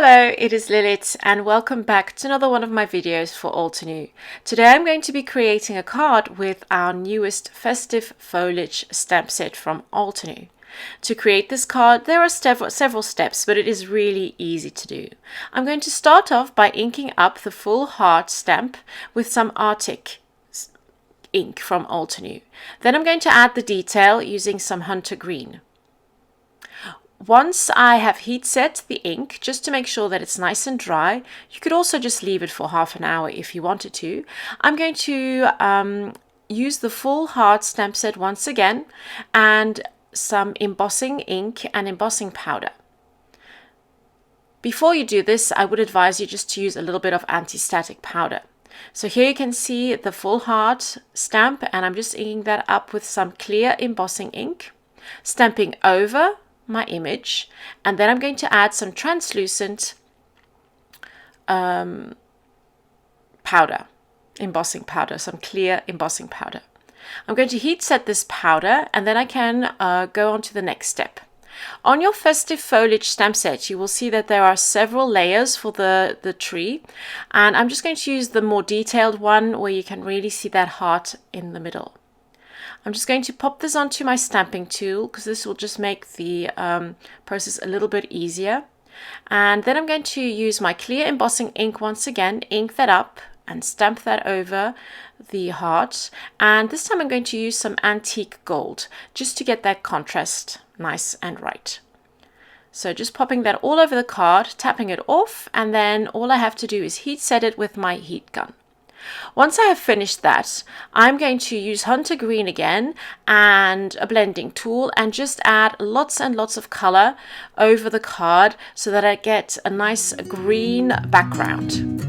Hello, it is Lilith and welcome back to another one of my videos for Altenew. Today I'm going to be creating a card with our newest Festive Foliage stamp set from Altenew. To create this card there are several steps, but it is really easy to do. I'm going to start off by inking up the full heart stamp with some Arctic ink from Altenew. Then I'm going to add the detail using some hunter green. Once I have heat set the ink, just to make sure that it's nice and dry, you could also just leave it for half an hour if you wanted to. I'm going to use the full heart stamp set once again and some embossing ink and embossing powder. Before you do this, I would advise you just to use a little bit of anti-static powder. So here you can see the full heart stamp, and I'm just inking that up with some clear embossing ink, stamping over my image, and then I'm going to add some translucent powder, embossing powder, some clear embossing powder. I'm going to heat set this powder, and then I can go on to the next step. On your Festive Foliage stamp set, you will see that there are several layers for the tree, and I'm just going to use the more detailed one where you can really see that heart in the middle. I'm just going to pop this onto my stamping tool because this will just make the process a little bit easier. And then I'm going to use my clear embossing ink once again, ink that up and stamp that over the heart. And this time I'm going to use some antique gold just to get that contrast nice and right. So just popping that all over the card, tapping it off, and then all I have to do is heat set it with my heat gun. Once I have finished that, I'm going to use hunter green again and a blending tool and just add lots and lots of color over the card so that I get a nice green background.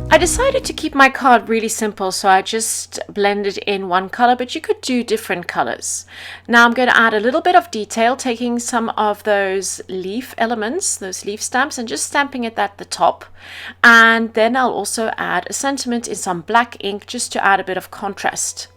I decided to keep my card really simple, so I just blended in one color, but you could do different colors. Now I'm going to add a little bit of detail, taking some of those leaf elements, those leaf stamps, and just stamping it at the top. And then I'll also add a sentiment in some black ink just to add a bit of contrast.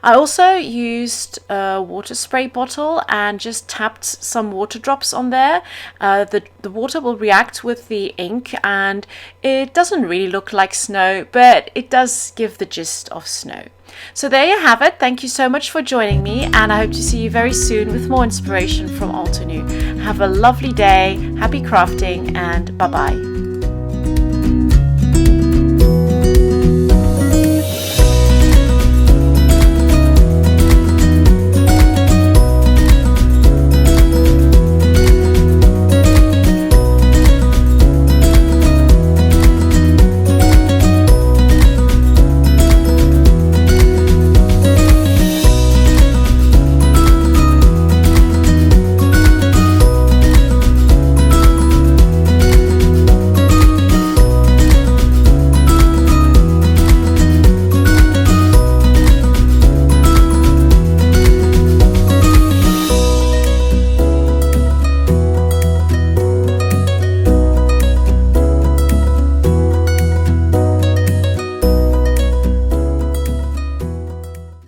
I also used a water spray bottle and just tapped some water drops on there. The water will react with the ink and it doesn't really look like snow, but it does give the gist of snow. So there you have it. Thank you so much for joining me, and I hope to see you very soon with more inspiration from Altenew. Have a lovely day, happy crafting, and bye-bye.